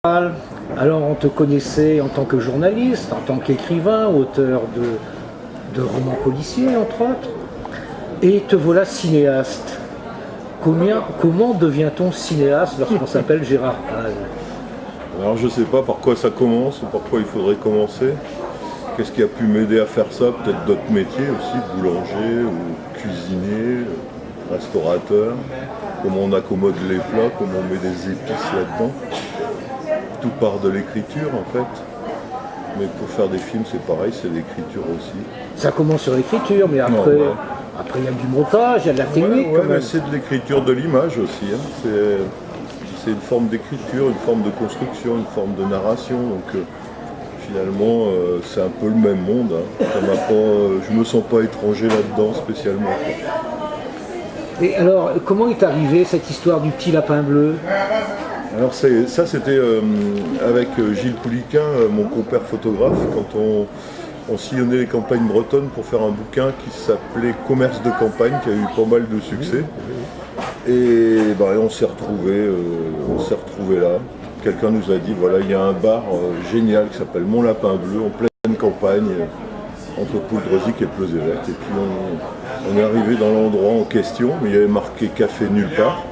Alors on te connaissait en tant que journaliste, en tant qu'écrivain, auteur de romans policiers entre autres, et te voilà cinéaste. Comment devient-on cinéaste lorsqu'on s'appelle Gérard Pal? Alors je sais pas par quoi ça commence ou par quoi il faudrait commencer. Qu'est-ce qui a pu m'aider à faire ça? Peut-être d'autres métiers aussi, boulanger ou cuisinier, restaurateur. Comment on accommode les plats, comment on met des épices là-dedans. Tout part de l'écriture en fait. Mais pour faire des films c'est pareil, c'est l'écriture aussi. Ça commence sur l'écriture, mais après, Non, ouais. après il y a du montage, il y a de la technique Ouais, quand même. mais c'est de l'écriture de l'image aussi. Hein. C'est une forme d'écriture, une forme de construction, une forme de narration. Donc finalement, c'est un peu le même monde. Hein. Je me sens pas étranger là-dedans spécialement. Quoi. Et alors, comment est arrivée cette histoire du petit lapin bleu? Alors ça c'était avec Gilles Pouliquin, mon compère photographe, quand on sillonnait les campagnes bretonnes pour faire un bouquin qui s'appelait Commerce de campagne, qui a eu pas mal de succès. Et on s'est retrouvés là. Quelqu'un nous a dit voilà, il y a un bar génial qui s'appelle Mon Lapin Bleu, en pleine campagne, entre Pouldreuzic et Pleuze-Évêque. Et puis on est arrivé dans l'endroit en question, mais il y avait marqué café nulle part.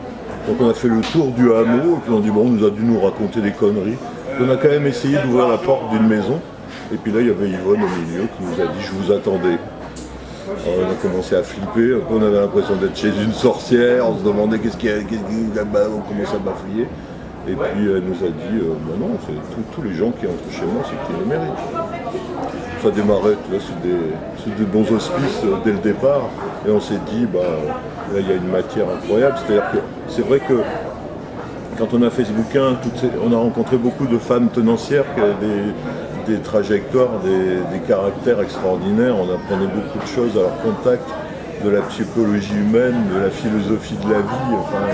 Donc on a fait le tour du hameau, et puis on dit on nous a dû nous raconter des conneries. On a quand même essayé d'ouvrir la porte d'une maison, et puis là il y avait Yvonne au milieu qui nous a dit je vous attendais. Alors, on a commencé à flipper, on avait l'impression d'être chez une sorcière, on se demandait qu'est-ce qu'il y a là-bas, on commençait à bafouiller. Et puis elle nous a dit non, c'est tous les gens qui entrent chez moi, c'est qu'ils le méritent. Ça démarrait là, sous des bons auspices dès le départ, et on s'est dit là il y a une matière incroyable. C'est-à-dire que c'est vrai que quand on a fait ce bouquin, on a rencontré beaucoup de femmes tenancières qui avaient des trajectoires, des caractères extraordinaires. On apprenait beaucoup de choses à leur contact, de la psychologie humaine, de la philosophie de la vie, enfin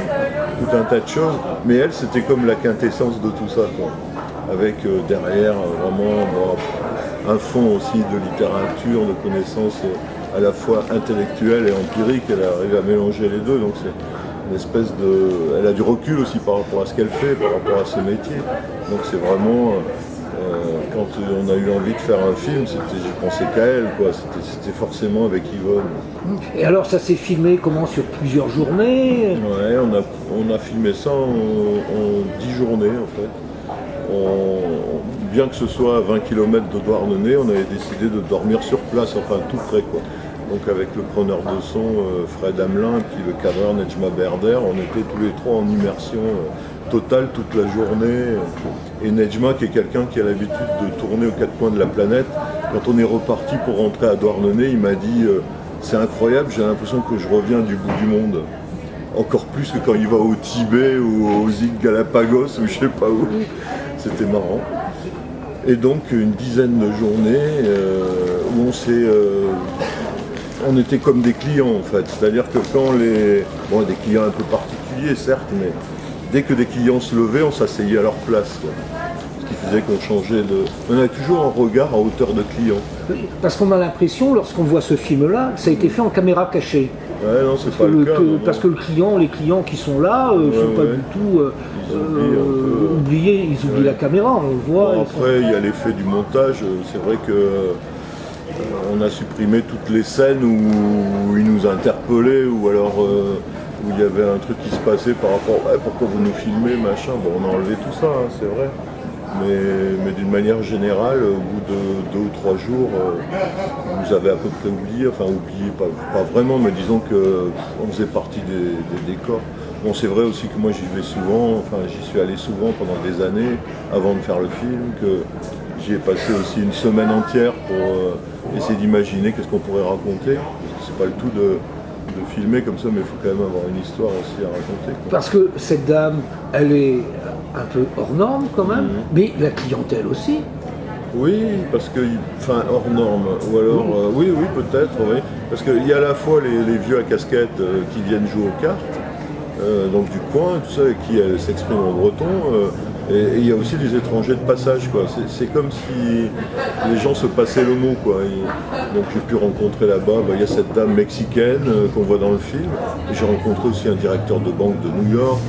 tout un tas de choses. Mais elle, c'était comme la quintessence de tout ça, quoi. Avec derrière vraiment un fond aussi de littérature, de connaissances à la fois intellectuelles et empiriques. Elle arrive à mélanger les deux, donc c'est une espèce de... Elle a du recul aussi par rapport à ce qu'elle fait, par rapport à ce métier. Donc c'est vraiment... quand on a eu envie de faire un film, j'ai pensé qu'à elle, quoi. C'était forcément avec Yvonne. Et alors ça s'est filmé comment, sur plusieurs journées? Ouais, on a filmé ça en 10 journées en fait. Bien que ce soit à 20 km de Douarnenez, on avait décidé de dormir sur place, enfin tout près quoi. Donc avec le preneur de son Fred Hamelin et puis le cadreur Nejma Berder, on était tous les trois en immersion totale toute la journée. Et Nejma, qui est quelqu'un qui a l'habitude de tourner aux quatre coins de la planète, quand on est reparti pour rentrer à Douarnenez, il m'a dit c'est incroyable, j'ai l'impression que je reviens du bout du monde. Encore plus que quand il va au Tibet ou aux îles Galapagos ou je sais pas où. C'était marrant. Et donc une dizaine de journées où on était comme des clients en fait. C'est-à-dire que quand des clients un peu particuliers certes, mais dès que des clients se levaient, on s'asseyait à leur place. Quoi. Ce qui faisait qu'on changeait de... On avait toujours un regard à hauteur de client. Parce qu'on a l'impression, lorsqu'on voit ce film-là, que ça a été fait en caméra cachée. Ouais, non, c'est pas le cas. Parce que les clients qui sont là ne sont pas du tout oubliés, ils oublient la caméra, on le voit. Bon, après, il y a l'effet du montage. C'est vrai que on a supprimé toutes les scènes où ils nous interpellaient ou alors où il y avait un truc qui se passait par rapport à pourquoi vous nous filmez, machin. Bon, on a enlevé tout ça, hein, c'est vrai. Mais d'une manière générale, au bout de 2 ou 3 jours, on nous avait à peu près oublié, pas vraiment, mais disons qu'on faisait partie des décors. Bon, c'est vrai aussi que moi j'y vais souvent, j'y suis allé souvent pendant des années avant de faire le film, que j'y ai passé aussi une semaine entière pour essayer d'imaginer qu'est-ce qu'on pourrait raconter. C'est pas le tout de filmer comme ça, mais il faut quand même avoir une histoire aussi à raconter. Quoi. Parce que cette dame, elle est un peu hors norme quand même, mais la clientèle aussi. Oui, parce que, hors norme, ou alors, oui, peut-être, oui. Parce qu'il y a à la fois les vieux à casquette qui viennent jouer aux cartes, donc du coin, tout ça, qui s'expriment en breton, Et il y a aussi des étrangers de passage, quoi. C'est comme si les gens se passaient le mot, quoi. Donc j'ai pu rencontrer là-bas, il y a cette dame mexicaine qu'on voit dans le film. Et j'ai rencontré aussi un directeur de banque de New York,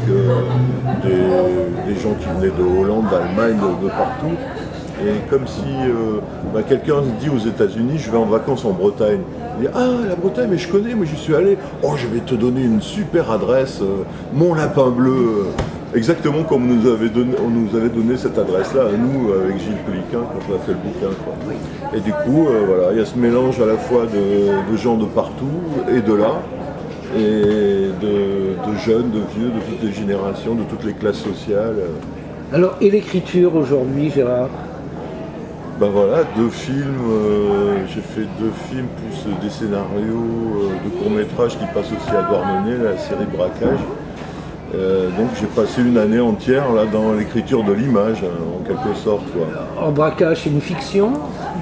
des gens qui venaient de Hollande, d'Allemagne, de partout. Et comme si quelqu'un dit aux États-Unis, je vais en vacances en Bretagne. Il dit, ah, la Bretagne, mais je connais, moi j'y suis allé. Oh, je vais te donner une super adresse, mon lapin bleu. Exactement comme on nous avait donné cette adresse-là à nous, avec Gilles Péliquin, quand on a fait le bouquin, quoi. Et du coup, il y a ce mélange à la fois de gens de partout et de là, et de jeunes, de vieux, de toutes les générations, de toutes les classes sociales. Alors, et l'écriture aujourd'hui, Gérard? Ben voilà, 2 films, j'ai fait 2 films plus des scénarios de courts-métrages qui passent aussi à Douarnenez, la série Braquage. Donc j'ai passé une année entière là dans l'écriture de l'image, en quelque sorte, quoi. En Braquage, c'est une fiction?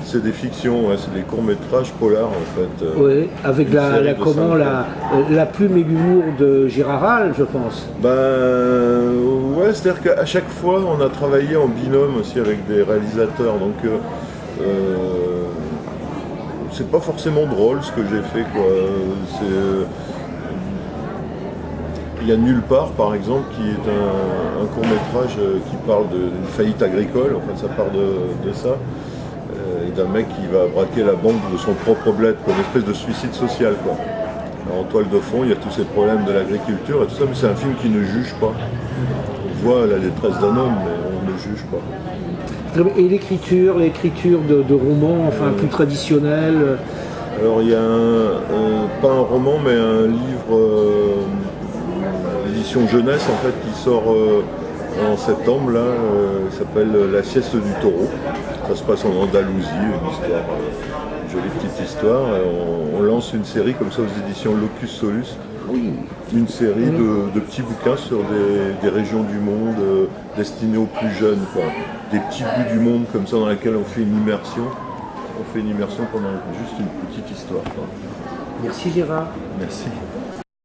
C'est des fictions, ouais, c'est des courts-métrages polars en fait. Oui, avec la plume et l'humour de Gérard Hall, je pense. Ouais, c'est-à-dire qu'à chaque fois on a travaillé en binôme aussi avec des réalisateurs, donc c'est pas forcément drôle ce que j'ai fait, quoi. Il y a Nulle part, par exemple, qui est un court-métrage qui parle d'une faillite agricole, enfin ça part de ça, et d'un mec qui va braquer la banque de son propre bled, quoi, une espèce de suicide social, quoi. Alors, en toile de fond, il y a tous ces problèmes de l'agriculture et tout ça, mais c'est un film qui ne juge pas. On voit la détresse d'un homme, mais on ne juge pas. Et l'écriture de romans, enfin plus traditionnels? Alors il y a pas un roman, mais un livre édition jeunesse en fait qui sort en septembre là, s'appelle La sieste du taureau. Ça se passe en Andalousie, une histoire, une jolie petite histoire. On lance une série comme ça aux éditions Locus Solus. Oui. Une série de petits bouquins sur des régions du monde destinées aux plus jeunes, quoi. Des petits bouts du monde comme ça dans lesquels on fait une immersion. On fait une immersion pendant juste une petite histoire, quoi. Merci Gérard. Merci.